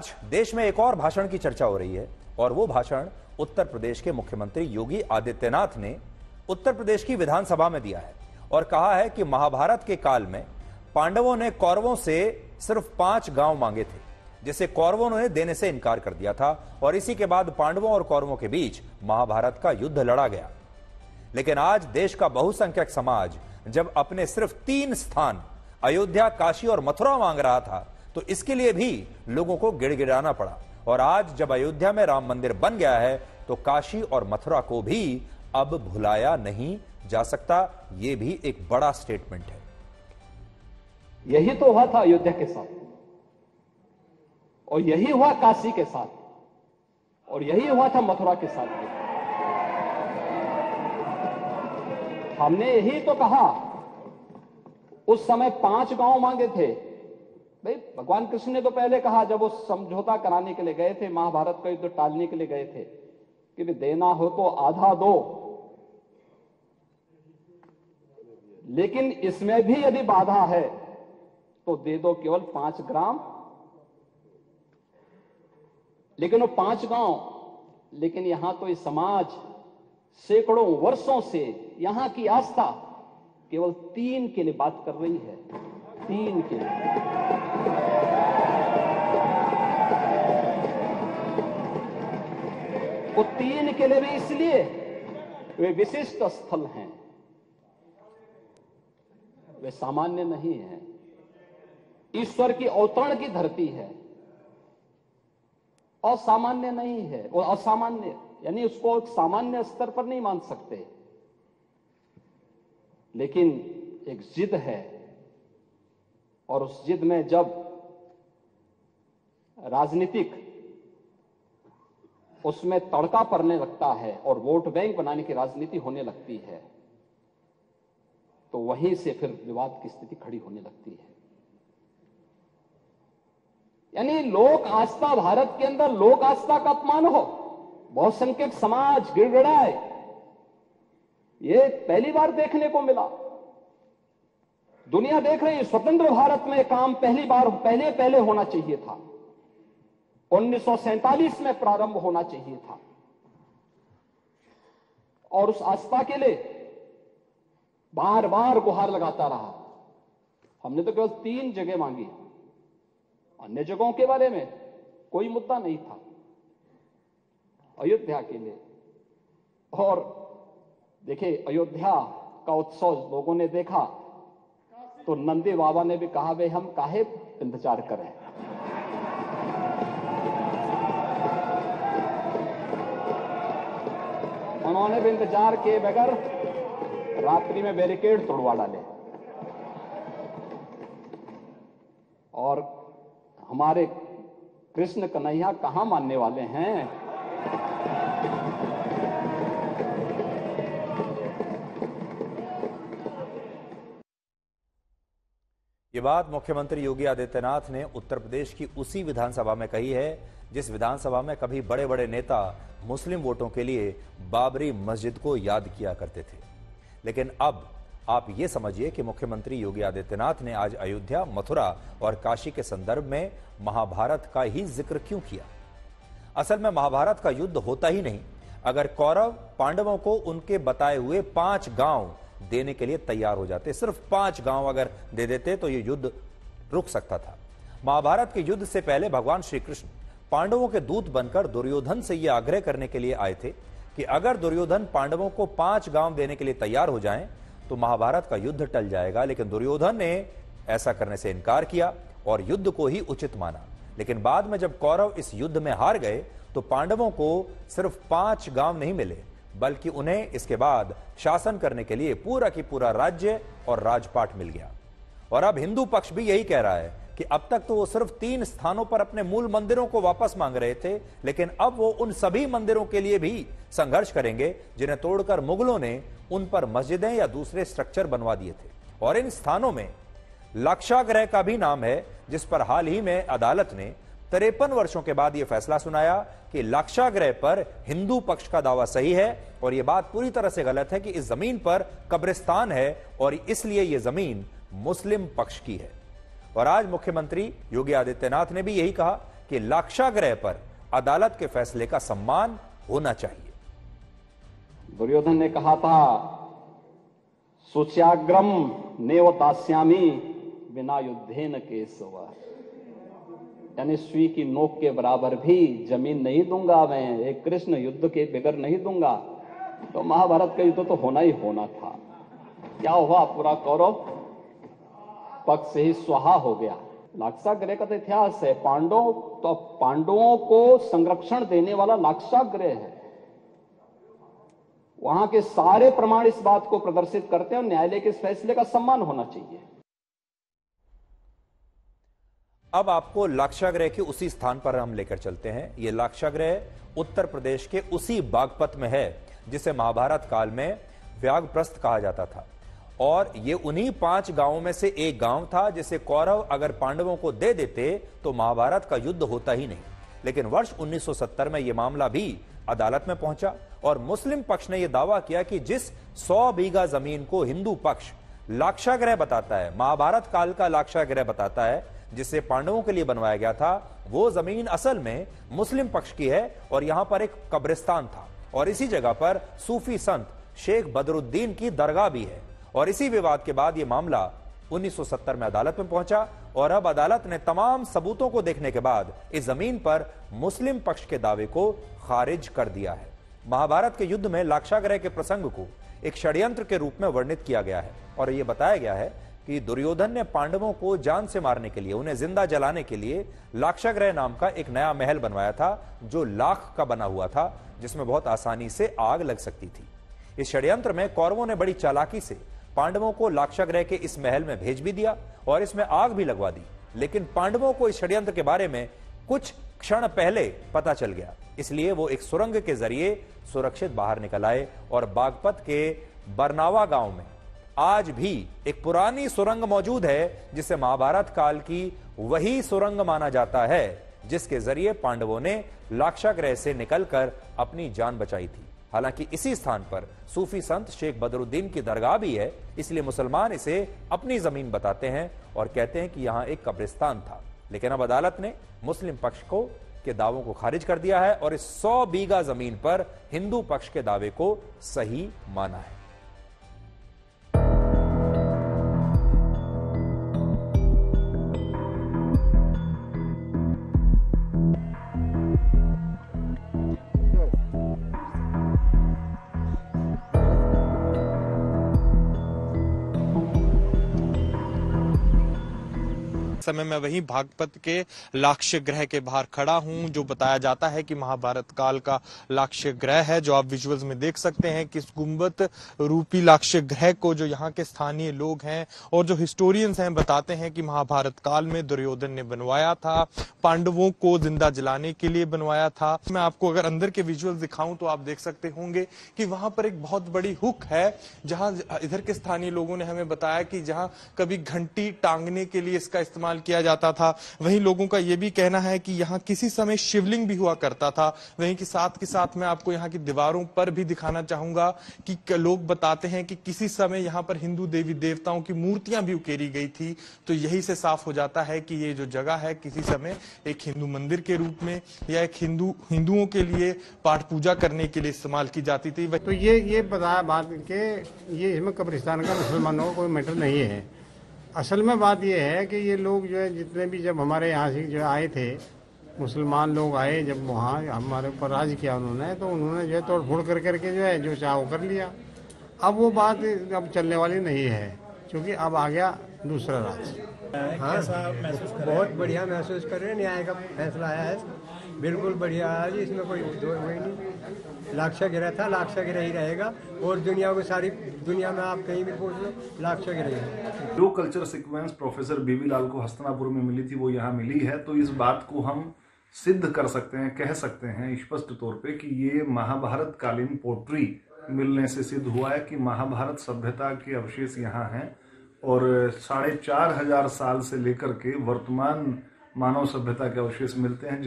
आज देश में एक और भाषण की चर्चा हो रही है और वो भाषण उत्तर प्रदेश के मुख्यमंत्री योगी आदित्यनाथ ने उत्तर प्रदेश की विधानसभा में दिया है और कहा है कि महाभारत के काल में पांडवों ने कौरवों से सिर्फ 5 गांव मांगे थे, जिसे कौरवों ने देने से इनकार कर दिया था और इसी के बाद पांडवों और कौरवों के बीच महाभारत का युद्ध लड़ा गया। लेकिन आज देश का बहुसंख्यक समाज जब अपने सिर्फ 3 स्थान अयोध्या, काशी और मथुरा मांग रहा था तो इसके लिए भी लोगों को गिड़गिड़ाना पड़ा और आज जब अयोध्या में राम मंदिर बन गया है तो काशी और मथुरा को भी अब भुलाया नहीं जा सकता। यह भी एक बड़ा स्टेटमेंट है। यही तो हुआ था अयोध्या के साथ और यही हुआ काशी के साथ और यही हुआ था मथुरा के साथ भी। हमने यही तो कहा, उस समय 5 गांव मांगे थे। भाई भगवान कृष्ण ने तो पहले कहा, जब वो समझौता कराने के लिए गए थे, महाभारत का युद्ध टालने के लिए गए थे, कि भी देना हो तो आधा दो, लेकिन इसमें भी यदि बाधा है तो दे दो केवल 5 ग्राम। लेकिन वो 5 गांव, लेकिन यहां तो ये समाज सैकड़ों वर्षों से यहां की आस्था केवल 3 के लिए बात कर रही है, 3 के लिए। वो 3 के लिए भी इसलिए वे विशिष्ट स्थल हैं, वे सामान्य नहीं है। ईश्वर की अवतरण की धरती है, असामान्य नहीं है। और असामान्य यानी उसको एक सामान्य स्तर पर नहीं मान सकते, लेकिन एक जिद है और उस जिद में जब राजनीतिक उसमें तड़का पड़ने लगता है और वोट बैंक बनाने की राजनीति होने लगती है तो वहीं से फिर विवाद की स्थिति खड़ी होने लगती है। यानी लोक आस्था, भारत के अंदर लोक आस्था का अपमान हो, बहुसंख्यक समाज गिड़गिड़ाए, ये पहली बार देखने को मिला। दुनिया देख रही है, स्वतंत्र भारत में काम पहली बार पहले होना चाहिए था, 1947 में प्रारंभ होना चाहिए था। और उस आस्था के लिए बार बार गुहार लगाता रहा। हमने तो केवल 3 जगह मांगी, अन्य जगहों के बारे में कोई मुद्दा नहीं था। अयोध्या के लिए, और देखिए अयोध्या का उत्सव लोगों ने देखा तो नंदी बाबा ने भी कहा, भाई हम काहे इंतजार करें, उन्होंने भी इंतजार किए बगैर रात्रि में बैरिकेड तोड़वा डाले। और हमारे कृष्ण कन्हैया कहां मानने वाले हैं। ये बात मुख्यमंत्री योगी आदित्यनाथ ने उत्तर प्रदेश की उसी विधानसभा में कही है जिस विधानसभा में कभी बड़े बड़े नेता मुस्लिम वोटों के लिए बाबरी मस्जिद को याद किया करते थे। लेकिन अब आप ये समझिए कि मुख्यमंत्री योगी आदित्यनाथ ने आज अयोध्या, मथुरा और काशी के संदर्भ में महाभारत का ही जिक्र क्यों किया। असल में महाभारत का युद्ध होता ही नहीं अगर कौरव पांडवों को उनके बताए हुए 5 गांव देने के लिए तैयार हो जाते। सिर्फ 5 गांव अगर दे देते तो यह युद्ध रुक सकता था। महाभारत के युद्ध से पहले भगवान श्री कृष्ण पांडवों के दूत बनकर दुर्योधन से यह आग्रह करने के लिए आए थे कि अगर दुर्योधन पांडवों को 5 गांव देने के लिए तैयार हो जाएं तो महाभारत का युद्ध टल जाएगा। लेकिन दुर्योधन ने ऐसा करने से इनकार किया और युद्ध को ही उचित माना। लेकिन बाद में जब कौरव इस युद्ध में हार गए तो पांडवों को सिर्फ 5 गांव नहीं मिले, बल्कि उन्हें इसके बाद शासन करने के लिए पूरा की पूरा राज्य और राजपाट मिल गया। और अब हिंदू पक्ष भी यही कह रहा है कि अब तक तो वो सिर्फ 3 स्थानों पर अपने मूल मंदिरों को वापस मांग रहे थे, लेकिन अब वो उन सभी मंदिरों के लिए भी संघर्ष करेंगे जिन्हें तोड़कर मुगलों ने उन पर मस्जिदें या दूसरे स्ट्रक्चर बनवा दिए थे। और इन स्थानों में लाक्षागृह का भी नाम है, जिस पर हाल ही में अदालत ने 53 वर्षों के बाद यह फैसला सुनाया कि लाक्षागृह पर हिंदू पक्ष का दावा सही है और यह बात पूरी तरह से गलत है कि इस जमीन पर कब्रिस्तान है और इसलिए यह जमीन मुस्लिम पक्ष की है। और आज मुख्यमंत्री योगी आदित्यनाथ ने भी यही कहा कि कि लाक्षागृह पर अदालत के फैसले का सम्मान होना चाहिए। दुर्योधन ने कहा था, सुच्याग्रम नेव दास्यामि बिना युद्धेन केशव, यानी सुई की नोक के बराबर भी जमीन नहीं दूंगा मैं, एक कृष्ण युद्ध के बगैर नहीं दूंगा। तो महाभारत का युद्ध तो होना ही होना था। क्या हुआ, पूरा कौरव पक्ष से ही स्वाहा हो गया। लाक्षागृह का तो इतिहास है, पांडवों को संरक्षण देने वाला लाक्षागृह है। वहां के सारे प्रमाण इस बात को प्रदर्शित करते हैं और न्यायालय के इस फैसले का सम्मान होना चाहिए। अब आपको लाक्षागृह के उसी स्थान पर हम लेकर चलते हैं। यह लाक्षागृह उत्तर प्रदेश के उसी बागपत में है जिसे महाभारत काल में व्याघ्रप्रस्थ कहा जाता था, और ये उन्हीं 5 गांवों में से एक गांव था जिसे कौरव अगर पांडवों को दे देते तो महाभारत का युद्ध होता ही नहीं। लेकिन वर्ष 1970 में यह मामला भी अदालत में पहुंचा और मुस्लिम पक्ष ने यह दावा किया कि जिस 100 बीघा जमीन को हिंदू पक्ष लाक्षागृह बताता है, महाभारत काल का लाक्षागृह बताता है, जिसे पांडवों के लिए बनवाया गया था, वो जमीन असल में मुस्लिम पक्ष की है और यहां पर एक कब्रिस्तान था और इसी जगह पर सूफी संत शेख बदरुद्दीन की दरगाह भी है। और इसी विवाद के बाद यह मामला 1970 में अदालत में पहुंचा और अब अदालत ने तमाम सबूतों को देखने के बाद इस जमीन पर मुस्लिम पक्ष के दावे को खारिज कर दिया है। महाभारत के युद्ध में लाक्षागृह के प्रसंग को एक षड्यंत्र के रूप में वर्णित किया गया है और यह बताया गया है कि दुर्योधन ने पांडवों को जान से मारने के लिए, उन्हें जिंदा जलाने के लिए लाक्षागृह नाम का एक नया महल बनवाया था जो लाख का बना हुआ था, जिसमें बहुत आसानी से आग लग सकती थी। इस षड्यंत्र में कौरवों ने बड़ी चालाकी से पांडवों को लाक्षागृह के इस महल में भेज भी दिया और इसमें आग भी लगवा दी। लेकिन पांडवों को इस षड्यंत्र के बारे में कुछ क्षण पहले पता चल गया, इसलिए वो एक सुरंग के जरिए सुरक्षित बाहर निकल आए और बागपत के बरनावा गांव में आज भी एक पुरानी सुरंग मौजूद है जिसे महाभारत काल की वही सुरंग माना जाता है जिसके जरिए पांडवों ने लाक्षागृह से निकलकर अपनी जान बचाई थी। हालांकि इसी स्थान पर सूफी संत शेख बदरुद्दीन की दरगाह भी है, इसलिए मुसलमान इसे अपनी जमीन बताते हैं और कहते हैं कि यहां एक कब्रिस्तान था। लेकिन अब अदालत ने मुस्लिम पक्ष के दावों को खारिज कर दिया है और इस 100 बीघा जमीन पर हिंदू पक्ष के दावे को सही माना है। समय मैं वहीं बागपत के लाक्षागृह के बाहर खड़ा हूं, जो बताया जाता है कि महाभारत काल का लाक्षागृह है, जो आप विजुअल्स में देख सकते हैं कि इस गुंबद रूपी लाक्षागृह को जो यहाँ के स्थानीय लोग हैं और जो हिस्टोरियंस हैं बताते हैं कि महाभारत काल में दुर्योधन ने बनवाया था, पांडवों को जिंदा जलाने के लिए बनवाया था। मैं आपको अगर अंदर के विजुअल्स दिखाऊं तो आप देख सकते होंगे कि वहां पर एक बहुत बड़ी हुक है, जहां इधर के स्थानीय लोगों ने हमें बताया कि जहां कभी घंटी टांगने के लिए इसका इस्तेमाल किया जाता था। वहीं लोगों का यह भी कहना है कि यहाँ किसी समय शिवलिंग भी हुआ करता था। वहीं के साथ मैं आपको यहाँ की दीवारों पर भी दिखाना चाहूंगा कि लोग बताते हैं कि किसी समय यहाँ पर हिंदू देवी देवताओं की मूर्तियां भी उकेरी गई थी। तो यही से साफ हो जाता है कि ये जो जगह है किसी समय एक हिंदू मंदिर के रूप में या एक हिंदुओं के लिए पाठ पूजा करने के लिए इस्तेमाल की जाती थी। तो ये बताया बात के ये इसमें कब्रिस्तान का मुसलमानों का कोई मैटर नहीं है। असल में बात यह है कि ये लोग जो है जितने भी जब हमारे यहाँ से जो आए थे मुसलमान लोग आए, जब वहाँ हमारे ऊपर राज किया उन्होंने, तो उन्होंने जो है तोड़ फोड़ करके जो है जो चाह वो कर लिया। अब वो बात अब चलने वाली नहीं है क्योंकि अब आ गया दूसरा राज। हाँ बहुत बढ़िया महसूस कर रहे हैं, न्याय का फैसला आया है, बिल्कुल बढ़िया है जी, इसमें कोई दो वही नहीं। लाक्षागृह था, लाक्षागृह ही रहेगा और दुनिया को सारी दुनिया में आप कहीं भी पूछ लो लाक्षागृह है। जो कल्चर सीक्वेंस प्रोफेसर बीबी लाल को हस्तिनापुर में मिली थी वो यहाँ मिली है, तो इस बात को हम सिद्ध कर सकते हैं, कह सकते हैं स्पष्ट तौर पे कि ये महाभारत कालीन पोट्री मिलने से सिद्ध हुआ है कि महाभारत सभ्यता के अवशेष यहाँ हैं और 4500 साल से लेकर के वर्तमान मानव सभ्यता के अवशेष मिलते हैं।